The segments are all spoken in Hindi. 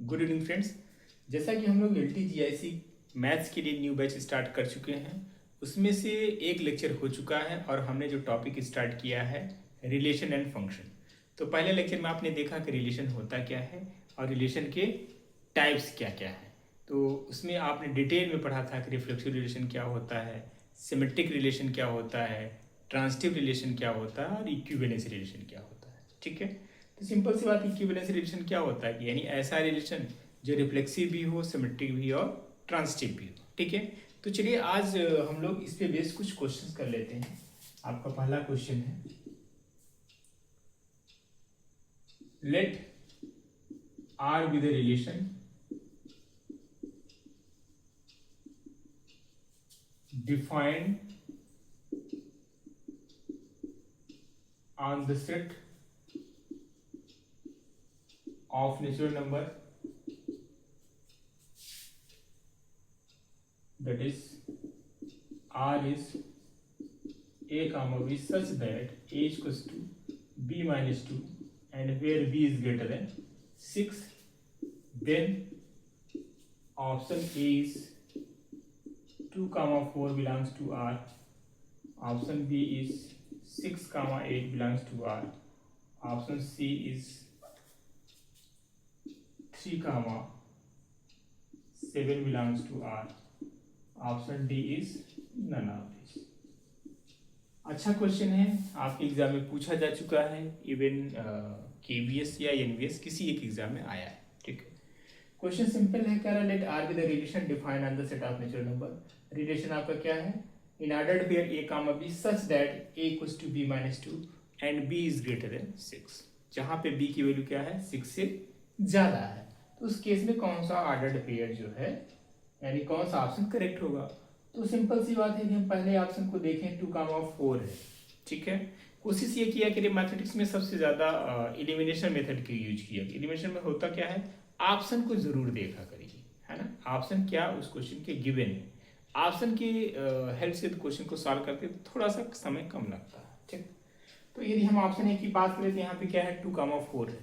Good evening friends. जैसा कि हम लोग LTGIC मैथ्स के लिए न्यू बैच स्टार्ट कर चुके हैं, उसमें से एक लेक्चर हो चुका है और हमने जो टॉपिक स्टार्ट किया है रिलेशन एंड फंक्शन। तो पहले लेक्चर में आपने देखा कि रिलेशन होता क्या है और रिलेशन के टाइप्स क्या क्या है। तो उसमें आपने डिटेल में पढ़ा था कि रिफ्लेक्सिव रिलेशन क्या होता है, सिमेट्रिक रिलेशन क्या होता है, ट्रांजिटिव रिलेशन क्या होता है और इक्विवेलेंस रिलेशन क्या होता है। ठीक है, तो सिंपल सी बात, इक्विवेलेंस रिलेशन क्या होता है कि यानी ऐसा रिलेशन जो रिफ्लेक्सिव भी हो, सिमेट्रिक भी हो और ट्रांजिटिव भी हो। ठीक है, तो चलिए आज हम लोग इस पे बेस कुछ क्वेश्चंस कर लेते हैं। आपका पहला क्वेश्चन है, let R with relation defined on the set of natural number, that is R is a comma b such that a equals to b minus 2 and where b is greater than 6, then option A is 2 comma 4 belongs to R, option B is 6 comma 8 belongs to R, option C is 3 comma 7 belongs to R, option D is none of this. अच्छा क्वेश्चन है, आपके एग्जाम में पूछा जा चुका है, इवन KVS या NVS किसी एक एग्जाम में आया है। ठीक है, क्वेश्चन सिंपल है, कह रहा let R with relation defined on the set of natural number. Relation आपका क्या है, in order pair a comma b such that a equals to b minus 2 and b is greater than 6, जहां पे b की वैल्यू क्या है, 6 से ज्यादा है। तो उस केस में कौन सा ऑर्डर्ड पेयर जो है, यानी कौन सा ऑप्शन करेक्ट होगा। तो सिंपल सी बात है कि हम पहले ऑप्शन को देखें, 2 comma 4 है। ठीक है, कोशिश ये किया कि मैथमेटिक्स में सबसे ज़्यादा एलिमिनेशन मेथड की यूज किया। एलिमिनेशन में होता क्या है, ऑप्शन को जरूर देखा करिए, है ना, ऑप्शन क्या उस क्वेश्चन के गिवन है, ऑप्शन की हेल्प से क्वेश्चन को सॉल्व करते तो थोड़ा सा समय कम लगता है। ठीक, तो यदि हम ऑप्शन ए की बात करें तो यहाँ पे क्या है, 2 comma 4 है।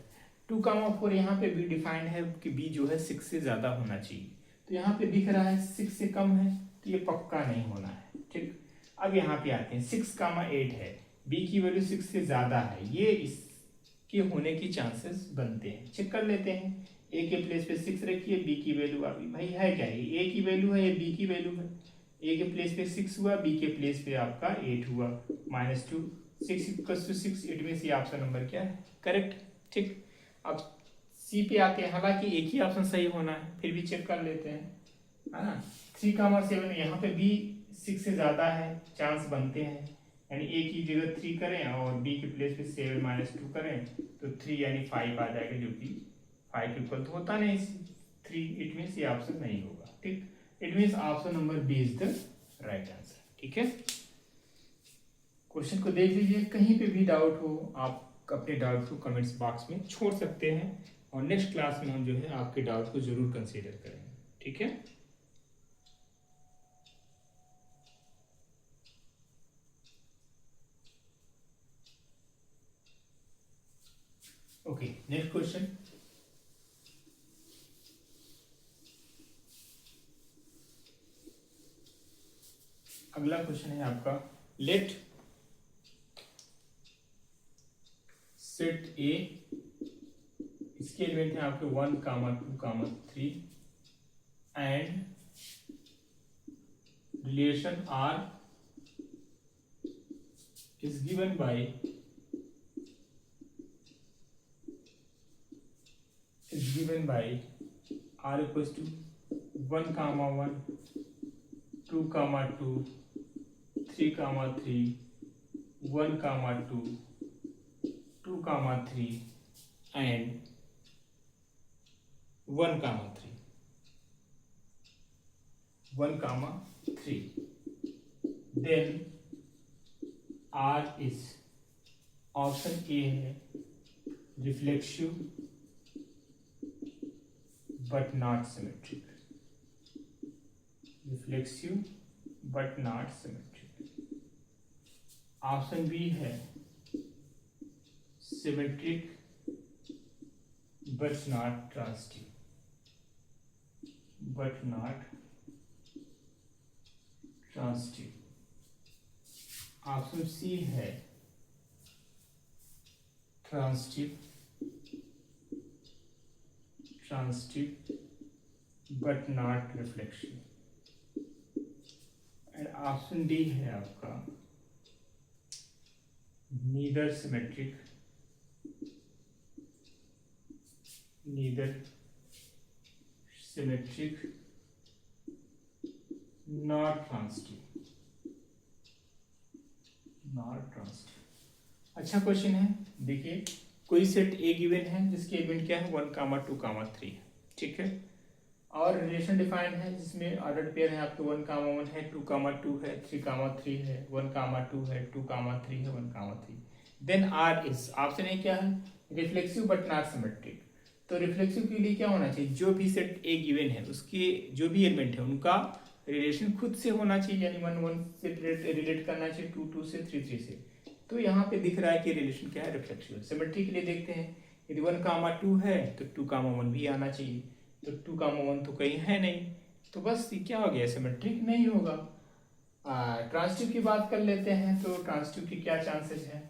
2 comma 4 यहाँ पे बी डिफाइंड है कि बी जो है 6 से ज़्यादा होना चाहिए। तो यहाँ पे दिख रहा है 6 से कम है, तो ये पक्का नहीं होना है। ठीक, अब यहाँ पे आते हैं, 6 comma 8 है, बी की वैल्यू 6 से ज्यादा है, ये इसके होने की चांसेस बनते हैं। चेक कर लेते हैं, ए के प्लेस पे 6 रखिए, बी की वैल्यू आ गई। भाई है क्या, ये ए की वैल्यू है, ये बी की वैल्यू है। ए के प्लेस पे 6 हुआ, बी के प्लेस पे आपका 8 हुआ, -2, 6 इक्वल्स टू 6, इट मींस ये ऑप्शन नंबर क्या है, करेक्ट। ठीक, अब सी पे आते हैं, हालांकि एक ही ऑप्शन सही होना है, फिर भी चेक कर लेते हैं, है ना। 3 comma 7, यहाँ पे बी 6 से ज़्यादा है, चांस बनते हैं, यानी ए की जगह 3 करें और बी के प्लेस पे 7 -2 करें तो 3 यानी 5 आ जाएगा, जो कि 5 इक्वल तो होता नहीं 3, इट मीन्स ये ऑप्शन नहीं होगा। ठीक, it means option number B is the right answer. ठीक है, क्वेश्चन को देख लीजिए, कहीं पे भी डाउट हो आप अपने डाउट को कमेंट्स बॉक्स में छोड़ सकते हैं और नेक्स्ट क्लास में हम जो है आपके डाउट को जरूर कंसीडर करेंगे। ठीक है, ओके, नेक्स्ट क्वेश्चन। अगला क्वेश्चन है आपका, लेट सेट ए, इसके एलिमेंट है आपके 1 comma 2 comma 3 and relation R is given by r equals to 1 comma 1, 2 comma 2, 3 comma 3, 1 comma 2, 2 comma 3 and 1 comma 3, 1 comma 3, then R is option A है, reflexive but not symmetric, reflexive but not symmetric. Option B है symmetric but not transitive. but not transitive. Option C है transitive but not reflexive, and option D है आपका neither symmetric nor transitive. अच्छा क्वेश्चन है। देखिए, कोई सेट ए गिवन है जिसके एलिमेंट क्या है 1, 2, 3 है, ठीक है, और रिलेशन डिफाइंड है जिसमें ऑर्डर्ड पेयर है आपके 1, 1 है, 2, 2 है, 3, 3 है, 1, 2 है, 2, 3 है, 1, 3। Then R is, option A क्या है, रिफ्लेक्सिव बट नॉट सिमेट्रिक। तो रिफ्लेक्सिव के लिए क्या होना चाहिए, जो भी सेट ए गिवन है उसके जो भी एलिमेंट है उनका रिलेशन खुद से होना चाहिए, यानी 1, 1 से रिलेट करना चाहिए, 2, 2 से, 3, 3 से। तो यहाँ पे दिख रहा है कि रिलेशन क्या है, रिफ्लेक्सिव। सिमेट्री के लिए देखते हैं, यदि 1, 2 है तो 2, 1 भी आना चाहिए, तो 2, 1 तो कहीं है नहीं, तो बस ये क्या हो गया, सिमेट्रिक नहीं होगा। ट्रांसिटिव की बात कर लेते हैं, तो ट्रांसिटिव की क्या चांसेस है,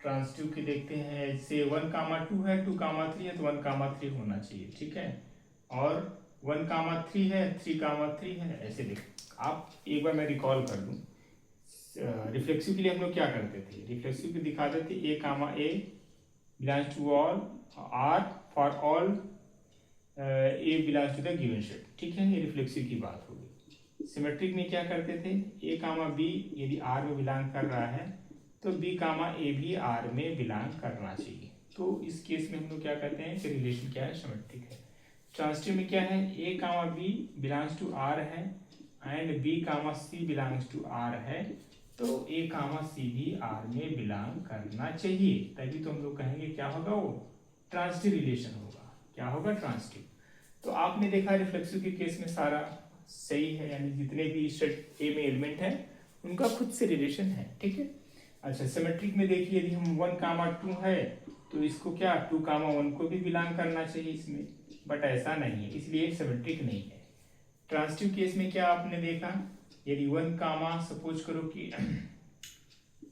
ट्रांसिटिव की देखते हैं, जैसे 1, 2 है, 2, 3 है, तो 1, 3 होना चाहिए, ठीक है, और 1, 3 है, 3, 3 है, ऐसे देख। आप एक बार मैं रिकॉल कर दूं, रिफ्लेक्सिव के लिए हम लोग क्या करते थे, रिफ्लेक्सिव को दिखाते थे A belongs to all, R for all A belongs to the given set, ठीक है, ये रिफ्लेक्सिव की बात होगी। सिमेट्रिक में क्या करते थे, ए बी यदि आर में बिलोंग कर रहा है तो बी ए भी आर में बिलोंग करना चाहिए, तो इस केस में हम लोग क्या कहते हैं कि रिलेशन क्या है, सिमेट्रिक है। ट्रांसिटिव में क्या है, A B belongs to R है and B C belongs to R है, तो ए सी भी आर में बिलोंग करना चाहिए, तभी तो हम लोग कहेंगे क्या होगा, वो ट्रांसिटिव रिलेशन होगा। क्या होगा, ट्रांसिटिव। तो आपने देखा रिफ्लेक्सिव के केस में सारा सही है, यानी जितने भी सेट ए में एलिमेंट है उनका खुद से रिलेशन है, ठीक है। अच्छा, सिमेट्रिक में देखिए, यदि हम 1, 2 है तो इसको क्या 2, 1 को भी बिलोंग करना चाहिए इसमें, बट ऐसा नहीं है, इसलिए सिमेट्रिक नहीं है। ट्रांसिटिव केस में क्या आपने देखा, यदि 1, सपोज करो कि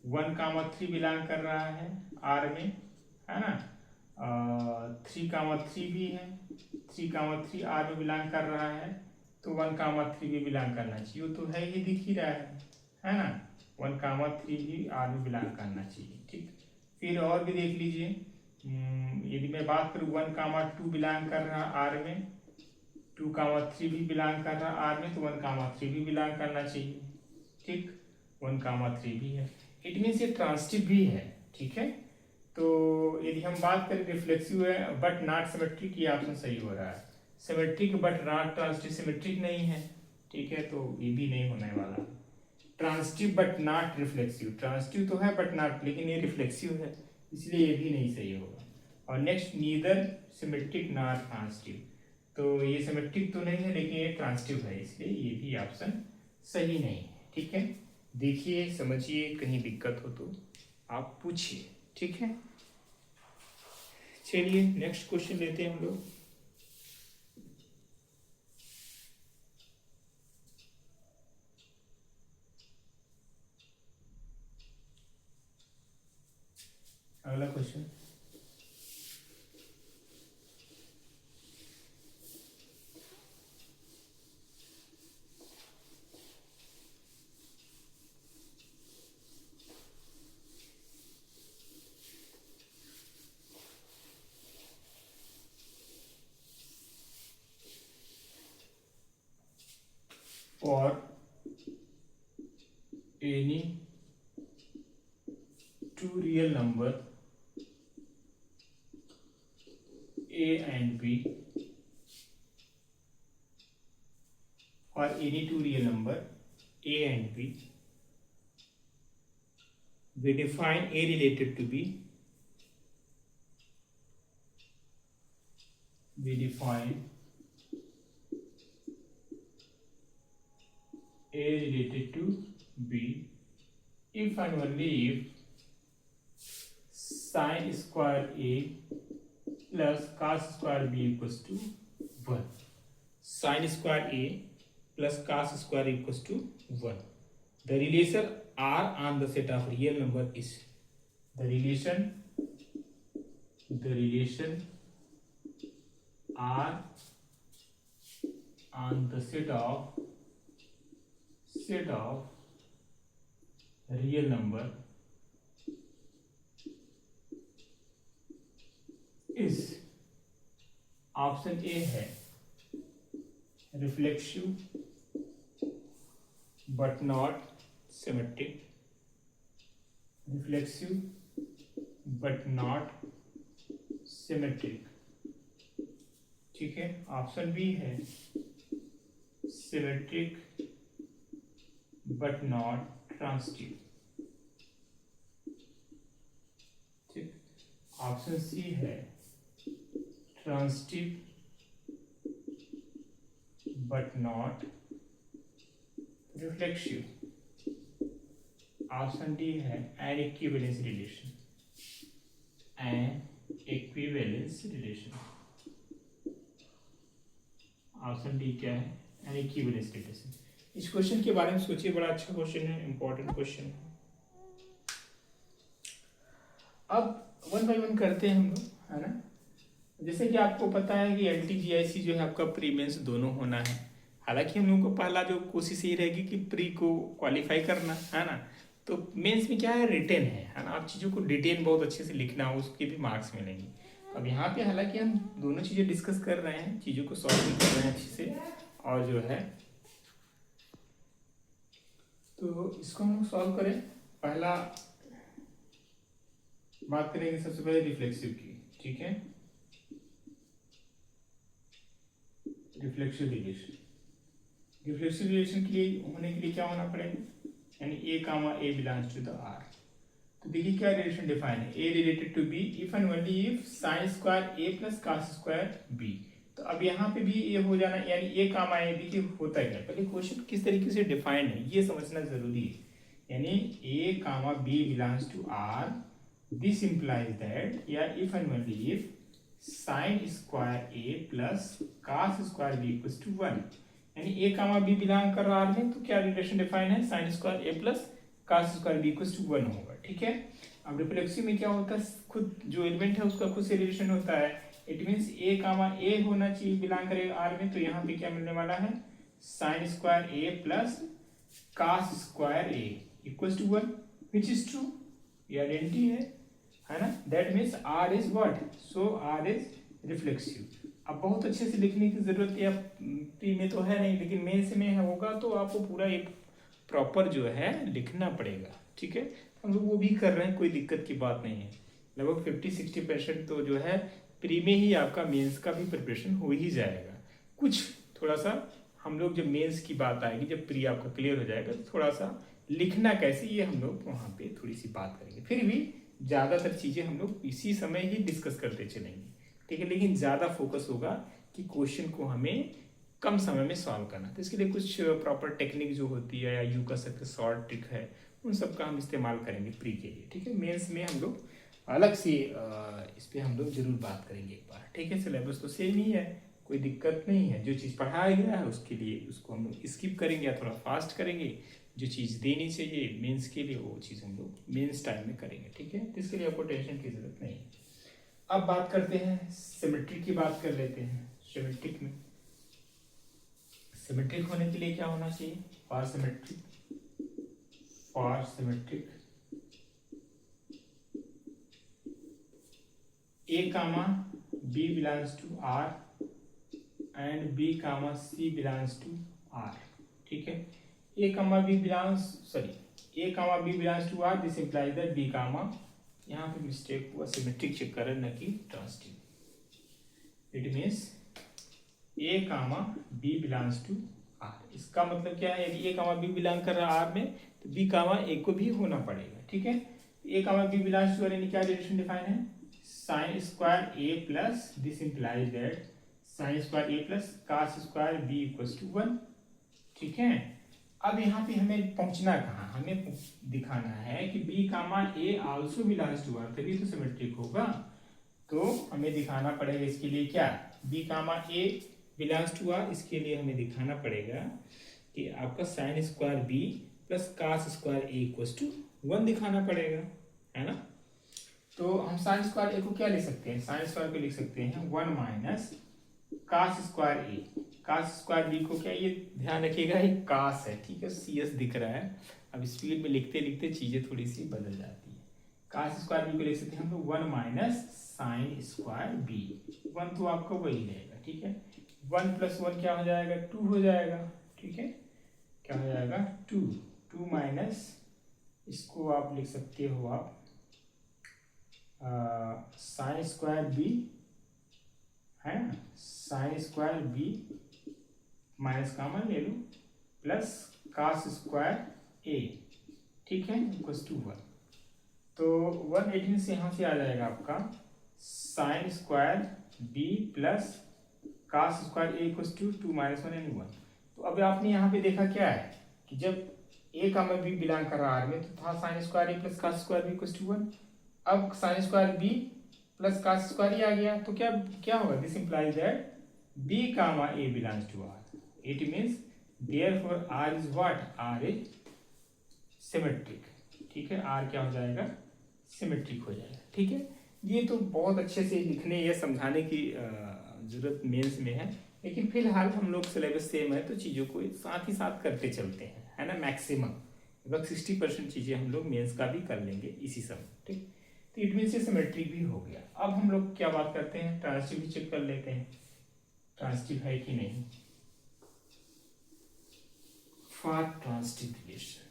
1, 3 बिलोंग कर रहा है आर में, है ना, 3, 3 भी है, 3, 3 आर में बिलोंग कर रहा है, तो 1, 3 भी बिलोंग करना चाहिए, तो है ही, दिख ही रहा है ना, 1, 3 भी आर में बिलोंग करना चाहिए, ठीक। फिर और भी देख लीजिए, यदि मैं बात करूँ 1, 2 बिलोंग कर रहा आर में, 2, 3 भी बिलोंग कर रहा आर में, तो 1, 3 भी बिलोंग करना चाहिए, ठीक, 1, 3 भी है, इट मीन्स ये ट्रांसिटिव भी है, ठीक है। तो यदि हम बात करें रिफ्लेक्सिव है बट नॉट सिमेट्रिक, ये ऑप्शन सही हो रहा है, symmetric but not transitive, symmetric नहीं है, ठीक है, तो ये भी नहीं होने वाला। Transitive but not reflexive, transitive तो है बट नॉट, लेकिन ये रिफ्लेक्सिव है, इसलिए ये भी नहीं सही होगा। और next, neither symmetric not transitive, तो ये सिमेट्रिक तो नहीं है लेकिन ये ट्रांसिटिव है, इसलिए ये भी ऑप्शन सही नहीं है, ठीक है। देखिए, समझिए, कहीं दिक्कत हो तो आप पूछिए, ठीक है। चलिए नेक्स्ट क्वेश्चन लेते हैं हम लोग। अगला question, for any two real number a and b, for any two real number a and b, we define a related to b, we define a related to b if and only if sin square a plus cos square b equals to 1, sin square a plus cos square equals to 1. The relation R on the set of real number is the relation R on the set of real number is option A है reflexive but not symmetric, reflexive but not symmetric, ठीक है। ऑप्शन बी है सिमेट्रिक बट नॉट ट्रांसिटिव, ठीक। ऑप्शन सी है transitive but not reflexive. Option D है an equivalence relation, option D क्या है, एन इक्विवेलेंस रिलेशन। इस क्वेश्चन के बारे में सोचिए, बड़ा अच्छा क्वेश्चन है, इंपॉर्टेंट क्वेश्चन है। अब वन बाय वन करते हैं हम लोग, है ना। जैसे कि आपको पता है कि LTGIC जो है आपका प्री मेंस दोनों होना है। हालांकि हम लोगों को पहला जो कोशिश ये रहेगी कि प्री को क्वालिफाई करना, है ना। तो मेंस में क्या है, रिटेन है ना। आप चीज़ों को डिटेन बहुत अच्छे से लिखना हो, उसके भी मार्क्स मिलेंगे। अब यहाँ पे हालांकि हम दोनों चीज़ें डिस्कस कर रहे हैं, चीज़ों को सॉल्व भी कर रहे हैं अच्छे से, और जो है तो इसको हम सॉल्व करें। पहला बात करेंगे सबसे पहले रिफ्लेक्सिव की, ठीक है। रिफ्लेक्सिव रिलेशन के लिए होने के लिए क्या होना पड़ेगा, यानी A comma A belongs to the R. तो देखिए क्या रिलेशन डिफाइन है, A related to B if and only if sine square A plus cos square B. तो अब यहाँ पे भी ये हो जाना, यानी ए कामा ए। देखिए होता क्या, पहले क्वेश्चन किस तरीके से डिफाइन है ये समझना जरूरी है। यानी A comma B belongs to R, this implies that, या if and only if sine square A plus cos square B equals to 1। यानी ए कामा बी बिलोंग कर रहा है, तो क्या रिलेशन डिफाइन है, sine square A plus cos square B equals to 1 होगा, ठीक है। अब रिफ्लेक्सिव में क्या होता है, खुद जो एलिमेंट है उसका खुद से रिलेशन होता है। इट मीन्स ए कामा ए होना चाहिए, बिलोंग करेगा आर में। तो यहाँ पे क्या मिलने वाला है, sine square A plus cos square A equals to 1, which is true, ये आइडेंटिटी है ना। That means R is what, so R is reflexive. अब बहुत अच्छे से लिखने की जरूरत है, प्री में तो है नहीं, लेकिन मेंस में होगा तो आपको पूरा एक प्रॉपर जो है लिखना पड़ेगा, ठीक है। हम लोग वो भी कर रहे हैं, कोई दिक्कत की बात नहीं है। लगभग 50-60% तो जो है प्री में ही आपका मेंस का भी प्रिपरेशन हो ही जाएगा। कुछ थोड़ा सा हम लोग जब मेंस की बात आएगी, जब प्री आपका क्लियर हो जाएगा, तो थोड़ा सा लिखना कैसे ये हम लोग वहाँ पे थोड़ी सी बात करेंगे। फिर भी ज़्यादातर चीज़ें हम लोग इसी समय ही डिस्कस करते चलेंगे, ठीक है। लेकिन ज़्यादा फोकस होगा कि क्वेश्चन को हमें कम समय में सॉल्व करना। तो इसके लिए कुछ प्रॉपर टेक्निक जो होती है, या यूँ कह सकते शॉर्ट ट्रिक है, उन सब का हम इस्तेमाल करेंगे प्री के लिए, ठीक है। मेंस में हम लोग अलग से इस पर हम लोग जरूर बात करेंगे एक बार, ठीक है। सिलेबस तो सेम ही है, कोई दिक्कत नहीं है। जो चीज़ पढ़ाया गया है उसके लिए उसको हम लोग स्किप करेंगे या थोड़ा फास्ट करेंगे। जो चीज़ देनी चाहिए मेंस के लिए, वो चीज़ हम लोग मेंस टाइम में करेंगे, ठीक है। तो इसके लिए आपको टेंशन की जरूरत नहीं है। अब बात करते हैं सिमेट्रिक की, बात कर लेते हैं। सिमेट्रिक में सिमेट्रिक होने के लिए क्या होना चाहिए, for symmetric A comma B belongs to R and B comma C belongs to R, ठीक है। A comma B belongs to R, this implies that B comma, यहाँ पे मिस्टेक हुआ, सिमेट्रिक चेक करें न कि transitive. It means A comma B belongs to R. इसका मतलब क्या है, यदि ए कामा बी बिलोंग कर रहा है आर में, तो बी कामा ए को भी होना पड़ेगा, ठीक है। A comma B belongs to R, यानी क्या रिलेशन डिफाइन है, sine square A plus, this implies that sine square A plus cos square B equals to 1, ठीक है। अब यहाँ पे हमें पहुंचना कहाँ, हमें दिखाना है कि B comma A also belongs to R, तभी तो सिमेट्रिक होगा। तो हमें दिखाना पड़ेगा इसके लिए क्या, B comma A belongs to R, इसके लिए हमें दिखाना पड़ेगा कि आपका sine square B plus cos square A equals to 1 दिखाना पड़ेगा, है ना। तो हम साइन स्क्वायर ए को क्या लिख सकते हैं, साइन स्क्वायर को लिख सकते हैं 1 माइनस कास स्क्वायर ए। कास स्क्वायर बी को क्या, ये ध्यान रखिएगा ये कास है, ठीक है, सी एस दिख रहा है। अब स्पीड में लिखते लिखते चीजें थोड़ी सी बदल जाती है। कास स्क्वायर बी को लिख सकते हैं हम लोग 1 माइनस साइन स्क्वायर बी। 1 तो आपका वही रहेगा, ठीक है। 1 प्लस 1 क्या हो जाएगा, 2 हो जाएगा, ठीक है। क्या हो जाएगा 2, 2 माइनस, इसको आप लिख सकते हो आप साइन स्क्वायर बी, है ना, sine square B minus common ले लो, प्लस कास स्क्वायर ए, ठीक है, इक्वल्स टू 1। तो 118 से यहाँ से आ जाएगा आपका sine square B plus cos square A equals to 2 minus 1 and 1। तो अब आपने यहाँ पे देखा क्या है कि जब ए का मैं बी बिलोंग कर रहा आर में, तो था sine square A plus cos square B equals to 1। अब sine square B plus cos square A आ गया, तो क्या क्या होगा, this implies that B comma A belongs to R. It means therefore R is what, R is symmetric, ठीक है, आर क्या हो जाएगा, सिमेट्रिक हो जाएगा, ठीक है। ये तो बहुत अच्छे से लिखने या समझाने की जरूरत मेंस में है, लेकिन फिलहाल हम लोग सिलेबस सेम है तो चीज़ों को साथ ही साथ करते चलते हैं, है ना। मैक्सिमम लगभग 60% चीज़ें हम लोग मेंस का भी कर लेंगे इसी समय, ठीक। तो इट मीन्स ये सिमेट्रिक भी हो गया। अब हम लोग क्या बात करते हैं, ट्रांजिटिव भी चेक कर लेते हैं, ट्रांजिटिव है कि नहीं। फॉर ट्रांजिटिव रिलेशन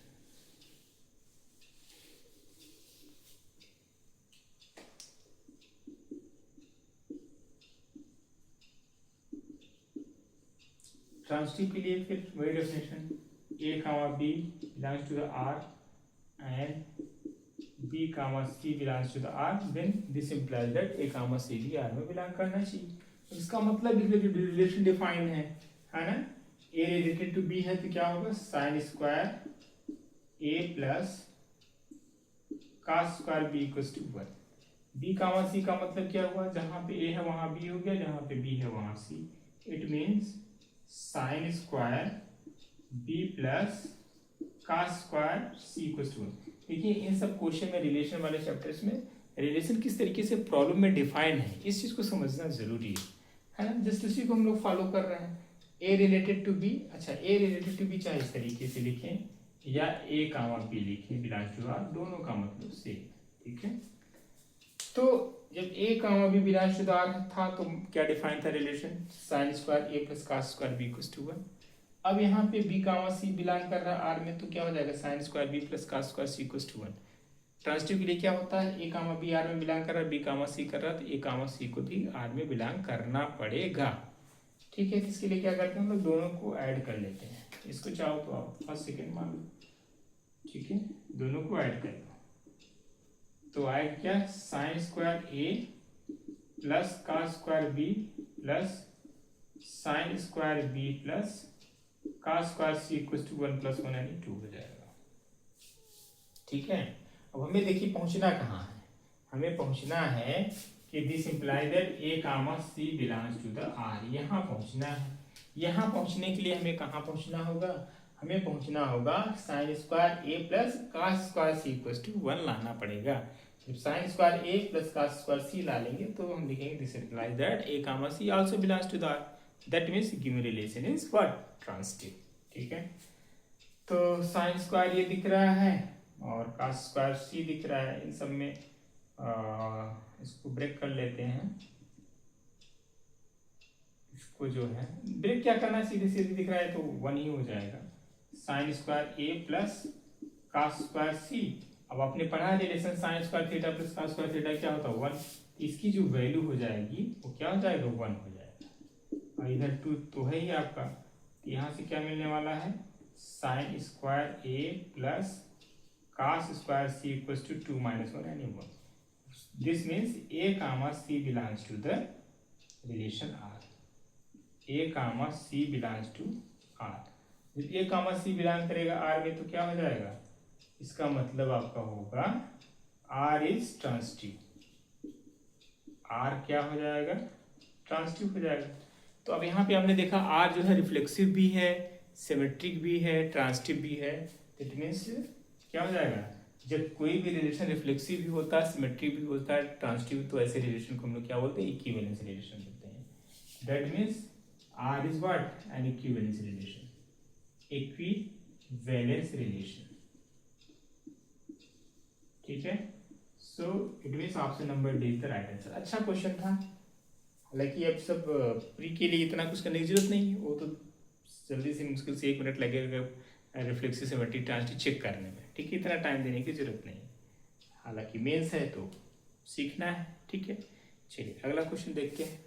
ट्रांजिटिव के लिए फिर वही definition, A comma B belongs to the R and B comma C belongs to the R, then this implies that A comma C भी आर में बिलोंग करना चाहिए। इसका मतलब रिलेशन डिफाइन है ना। ए रिलेटेड टू बी है तो क्या होगा, sine square A plus cos square B equals to 1। B comma C का मतलब क्या हुआ, जहां पे ए है वहां बी हो गया, जहां पे बी है वहां C. It means sine square B plus cos square C equals to 1। देखिए इन सब क्वेश्चन में, रिलेशन वाले चैप्टर्स में रिलेशन किस तरीके से प्रॉब्लम में डिफाइन है, इस चीज को समझना जरूरी है ना। जस्ट उसी को हम लोग फॉलो कर रहे हैं। ए रिलेटेड टू बी, अच्छा ए रिलेटेड टू बी चाहे इस तरीके से लिखें या ए कामा बी लिखें बिलोंग्स टू आर, दोनों का मतलब सेम, ठीक है। तो जब A comma B belongs to R था तो क्या डिफाइन था relation, sine square A plus cos square B equals to 1। अब यहाँ पे बी कामा सी बिलोंग कर रहा है आर में, तो क्या हो जाएगा, sine square B plus cos square C equals to 1। Transitive के लिए क्या होता है, ए कामा बी आर में बिलोंग कर रहा है, बी कामा सी कर रहा है, तो ए कामा सी को भी आर में बिलोंग करना पड़ेगा, ठीक है। इसके लिए क्या करते हैं हम लोग, दोनों को ऐड कर लेते हैं। इसको चाहो तो आप फर्स्ट सेकेंड मान लो, ठीक है, दोनों को ऐड कर लो तो आएगा क्या, sine square A plus cos square B plus sine square B plus cos square C equals to 1 plus 1 यानी 2 हो जाएगा, ठीक है। अब हमें देखिए पहुंचना कहाँ है, हमें पहुंचना है कि this imply that A comma C belongs to the R, यहाँ पहुंचना है। यहाँ पहुंचने के लिए हमें कहाँ पहुंचना होगा, हमें पहुंचना होगा sine square A plus cos square C equals to 1 लाना पड़ेगा। जब sine square A plus cos square C ला लेंगे तो हम लिखेंगे this implies that A comma C also belongs to the R, that means given relation is what, transitive, ठीक है। तो साइन स्क्वायर ये दिख रहा है और कास स्क्वायर सी दिख रहा है, इन सब में इसको ब्रेक कर लेते हैं। इसको जो है ब्रेक क्या करना है, सीधे सीधे दिख रहा है तो 1 ही हो जाएगा, sine square A plus cos square C. अब आपने पढ़ा है relation sine square theta plus cos square theta क्या होता है 1, इसकी जो वैल्यू हो जाएगी वो क्या हो जाएगा 1 हो जाएगा। और इधर 2 तो है ही आपका, यहाँ से क्या मिलने वाला है, sine square A plus cos square C equals to 2 minus 1 यानी 1। This means A comma C belongs to the relation R, A comma C belongs to R. जब ए कामा सी बिलोंग करेगा आर में तो क्या हो जाएगा, इसका मतलब आपका होगा आर इज ट्रांजिटिव, आर क्या हो जाएगा, ट्रांजिटिव हो जाएगा। तो अब यहाँ पे हमने देखा आर जो है रिफ्लेक्सिव भी है, सिमेट्रिक भी है, ट्रांसटिव भी है। इट मीन्स क्या हो जाएगा, जब कोई भी रिलेशन रिफ्लेक्सिव भी होता है, सिमेट्रिक भी होता है, ट्रांसटिव, तो ऐसे रिलेशन को हम लोग क्या बोलते हैं, इक्विवेलेंस रिलेशन बोलते हैं। That means R is what, an equivalence relation, equivalence relation. ठीक है, so it means option number D is the right answer. अच्छा क्वेश्चन था, हालांकि अब सब प्री के लिए इतना कुछ करने की जरूरत नहीं है, वो तो जल्दी से मुश्किल से 1 मिनट लगेगा रिफ्लेक्सिव सिमेट्रिक ट्रांसटिव चेक करने में। ठीक है, इतना टाइम देने की जरूरत नहीं है, हालांकि मेंस है तो सीखना है। ठीक है, चलिए अगला क्वेश्चन देखते हैं।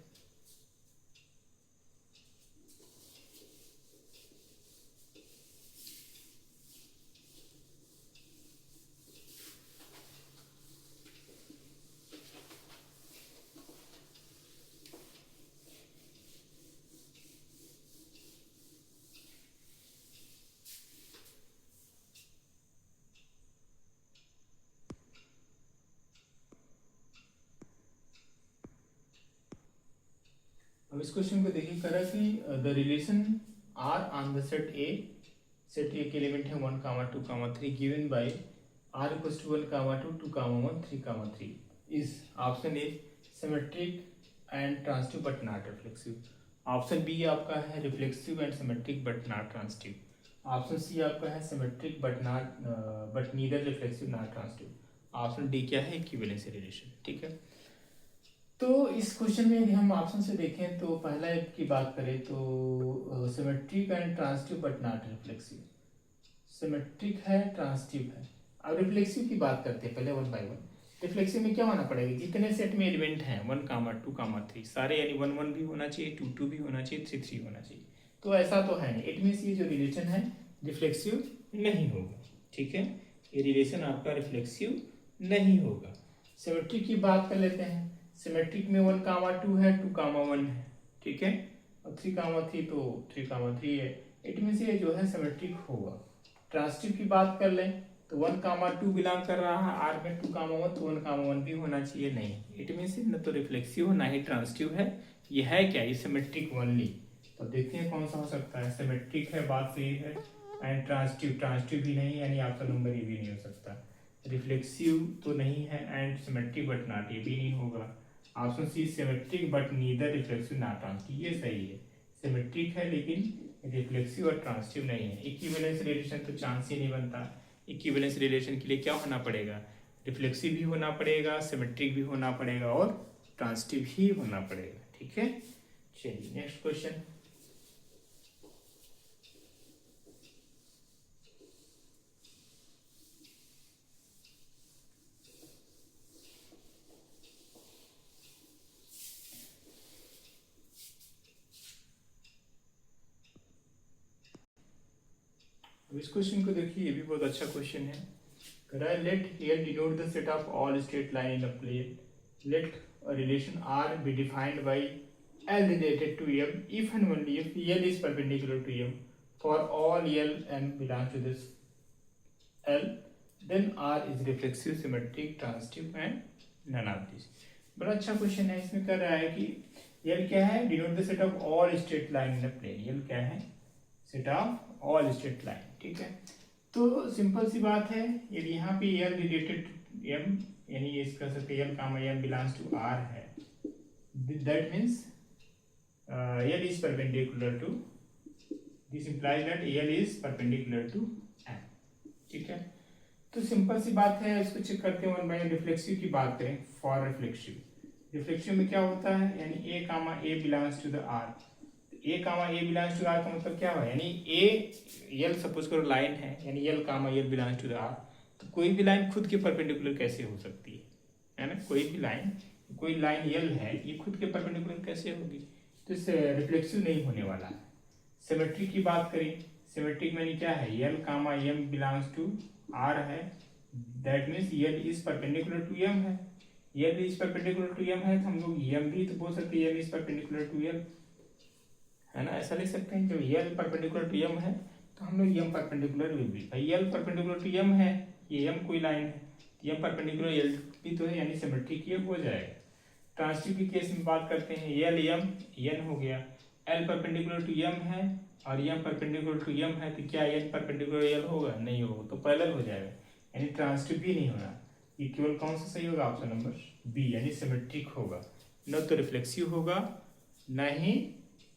अब इस क्वेश्चन को देखिए, करा कि the relation R on the set A के एलिमेंट है 1, 2, 3 given by r equals to 1, 2, 2, 1, 3, 3 is option A symmetric and transitive but not reflexive. Option B आपका है reflexive and symmetric but not transitive. Option C आपका है symmetric but neither reflexive not transitive. Option D क्या है, इक्विवेलेंस रिलेशन। ठीक है, तो इस क्वेश्चन में यदि हम ऑप्शन से देखें तो पहला की बात करें तो symmetric and transitive but not reflexive, symmetric है, ट्रांसटिव है। अब रिफ्लेक्सिव की बात करते हैं पहले 1 बाय 1। रिफ्लेक्सिव में क्या होना पड़ेगा, जितने सेट में एलिमेंट हैं 1, 2, 3 सारे, यानी 1, 1 भी होना चाहिए, 2, 2 भी होना चाहिए, 3, 3 होना चाहिए। तो ऐसा तो है नहीं, इट मीन्स ये जो रिलेशन है रिफ्लेक्सिव नहीं होगा। ठीक है, ये रिलेशन आपका रिफ्लेक्सिव नहीं होगा। सिमेट्रिक की बात कर लेते हैं, सिमेट्रिक में 1, 2 है, 2, 1 है। ठीक है, और 3, 3 तो 3, 3 है। इट मीन्स ये जो है सिमेट्रिक होगा। ट्रांसटिव की बात कर लें तो 1, 2 बिलोंग कर रहा है आर में, 2, 1 तो 1, 1 भी होना चाहिए, नहीं। इट मीन्स न तो रिफ्लेक्सिव ना ही ट्रांसटिव है, ये है क्या, ये सिमेट्रिक ओनली। तो देखते हैं कौन सा हो सकता है। सिमेट्रिक है, बात सही है, एंड ट्रांसटिव भी नहीं, यानी ऑप्शन नंबर ये भी नहीं हो सकता। रिफ्लेक्सिव तो नहीं है, एंड सिमेट्रिक बट नॉट, ये भी नहीं होगा। Option C symmetric but neither reflexive not transitive, ये सही है। सिमेट्रिक है लेकिन रिफ्लेक्सिव और ट्रांसटिव नहीं है। इक्विवेलेंस रिलेशन तो चांस ही नहीं बनता। इक्विवेलेंस रिलेशन के लिए क्या होना पड़ेगा, रिफ्लेक्सिव भी होना पड़ेगा, सिमेट्रिक भी होना पड़ेगा और ट्रांसटिव ही होना पड़ेगा। ठीक है, चलिए नेक्स्ट क्वेश्चन। इस क्वेश्चन को देखिए, ये भी बहुत अच्छा क्वेश्चन है। करा let L denote the set of all straight line in a plane, let relation R be defined by L related to M if and only if L is perpendicular to M for all L M belong to this L, then R is reflexive, symmetric, transitive and none of this. बड़ा अच्छा क्वेश्चन है। इसमें कर रहा है कि एल क्या है, denote the set of all straight line in a plane. L क्या है, set of all straight line. ठीक है, तो सिंपल सी बात है, यदि यहाँ पे एल रिलेटेड एम, यानी इसका सकते L comma M belongs to R है, that means L is perpendicular to, this implies that L is perpendicular to M. ठीक है, तो सिंपल सी बात है, इसको चेक करते हैं। 1 बाय रिफ्लेक्सिव की बात करें, फॉर रिफ्लेक्सिव, रिफ्लेक्सिव में क्या होता है, यानी A comma A belongs to the R. A comma A belongs to R का मतलब क्या है, यानी ए एल सपोज करो लाइन है, यानी L comma L belongs to the R, तो कोई भी लाइन खुद के परपेंडिकुलर कैसे हो सकती है ना। कोई भी लाइन, कोई लाइन एल है, ये खुद के परपेंडिकुलर कैसे होगी, तो इससे रिफ्लेक्सिव नहीं होने वाला है। सिमेट्रिक की बात करें, सिमेट्रिक में क्या है, L comma M belongs to R है, that means L is perpendicular to M है। L is perpendicular to M है, तो हम लोग एम भी तो बोल सकते हैं L is perpendicular to L, है ना। ऐसा लिख सकते हैं, जब एल परपेंडिकुलर टू एम है तो हम लोग एम परपेंडिकुलर विल बी, भाई एल परपेंडिकुलर टू एम है, ये एम कोई लाइन है, एम परपेंडिकुलर एल भी तो है, यानी सिमेट्रिक ये हो जाएगा। ट्रांसटिव के केस में बात करते हैं, एल एम एन हो गया, L परपेंडिकुलर टू M है और M परपेंडिकुलर टू M है, तो क्या N परपेंडिकुलर L होगा? नहीं होगा, तो पैरेलल हो जाएगा, यानी ट्रांसिटिव भी नहीं होना। ये केवल कौन सा सही होगा? ऑप्शन नंबर बी, यानी सिमेट्रिक होगा, न तो रिफ्लेक्सिव होगा न ही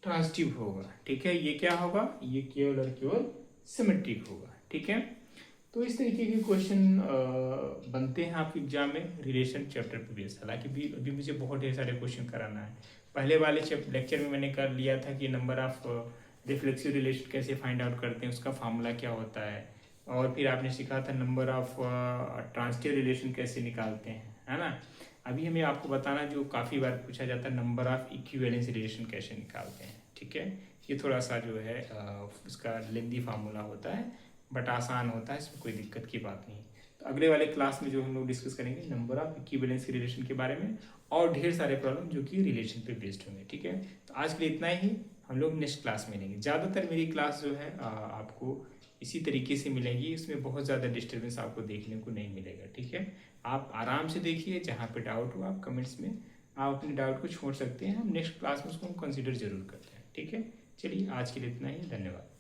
ट्रांसिटिव होगा। ठीक है, ये क्या होगा? ये केवल और केवल सिमेट्रिक होगा। ठीक है, तो इस तरीके के क्वेश्चन बनते हैं आपके एग्जाम में रिलेशन चैप्टर पे बेस्ड। हालांकि अभी मुझे बहुत ढेर सारे क्वेश्चन कराना है। पहले वाले लेक्चर में मैंने कर लिया था कि नंबर ऑफ रिफ्लेक्सिव रिलेशन कैसे फाइंड आउट करते हैं, उसका फार्मूला क्या होता है, और फिर आपने सीखा था नंबर ऑफ ट्रांसिटिव रिलेशन कैसे निकालते हैं, है ना। अभी हमें आपको बताना जो काफ़ी बार पूछा जाता है, नंबर ऑफ इक्विवेलेंस रिलेशन कैसे निकालते हैं। ठीक है, ये थोड़ा सा जो है उसका लेंदी फार्मूला होता है, बट आसान होता है, इसमें कोई दिक्कत की बात नहीं। तो अगले वाले क्लास में जो हम लोग डिस्कस करेंगे नंबर ऑफ इक्विवेलेंस रिलेशन के बारे में, और ढेर सारे प्रॉब्लम जो कि रिलेशन पे बेस्ड होंगे। ठीक है, तो आज के लिए इतना ही, हम लोग नेक्स्ट क्लास में मिलेंगे। ज़्यादातर मेरी क्लास जो है आपको इसी तरीके से मिलेगी, इसमें बहुत ज़्यादा डिस्टर्बेंस आपको देखने को नहीं मिलेगा। ठीक है, आप आराम से देखिए, जहाँ पे डाउट हो आप कमेंट्स में आप अपने डाउट को छोड़ सकते हैं, हम नेक्स्ट क्लास में उसको हम कंसिडर जरूर करते हैं। ठीक है, चलिए आज के लिए इतना ही, धन्यवाद।